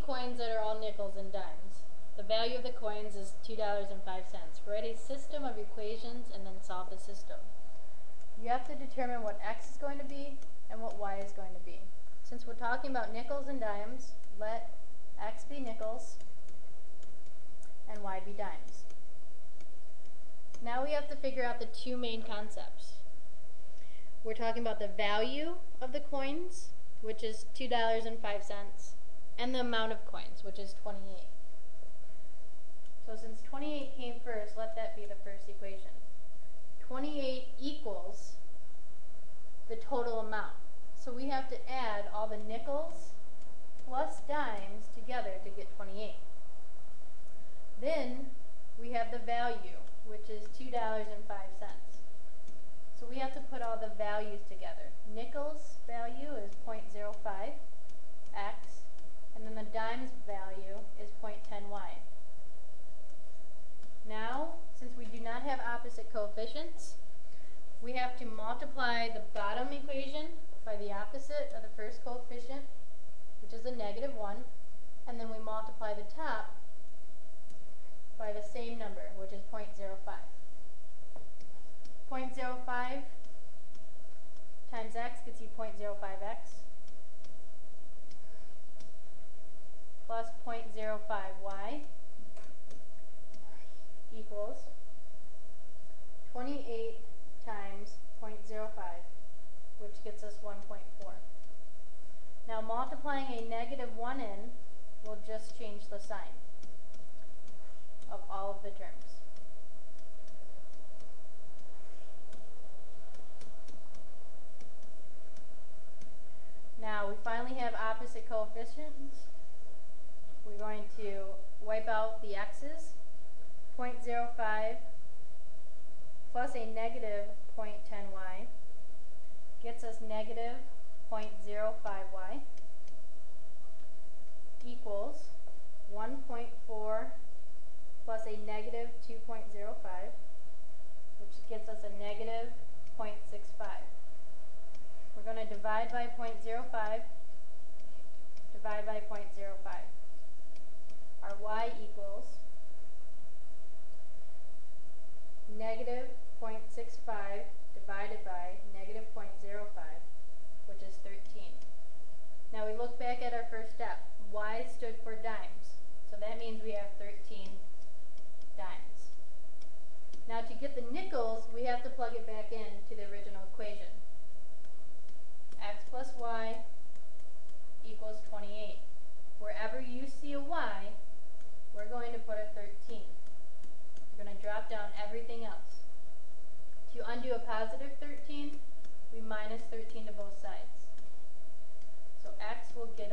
coins that are all nickels and dimes. The value of the coins is $2.05. Write a system of equations and then solve the system. You have to determine what x is going to be and what y is going to be. Since we're talking about nickels and dimes, let x be nickels and y be dimes. Now we have to figure out the two main concepts. We're talking about the value of the coins, which is $2.05, and the amount of coins, which is 28. So since 28 came first, let that be the first equation. 28 equals the total amount. So we have to add all the nickels plus dimes together to get 28. Then we have the value, which is $2.05. So we have to put all the values together. Nickels value is 0.05 x, and then the dimes value is 0.10 y. Now, since we do not have opposite coefficients, we have to multiply the bottom equation by the opposite of the first coefficient, which is a -1, and then we multiply the top by the same number, which is 0.05. 0.05 times x gets you 0.05x plus 0.05y equals 28 times 0.05, which gets us 1.4. Now multiplying a -1 in will just change the sign of all of the terms. Now we finally have opposite coefficients. We're going to wipe out the x's. 0.05 plus a -0.10y gets us -0.05y equals 1.4 plus a -2.05, which gets us a -0.65. We're going to divide by 0.05, divide by 0.05. Our y equals -0.65 divided by -0.05, which is 13. Now we look back at our first step. Y stood for dimes, so that means we have 13 dimes. Now to get the nickels, we have to plug it back into the original equation. X plus y equals 28. Wherever you see a y, we're going to put a 13. We're going to drop down everything else. To undo a +13, we minus 13 to both sides. So x will get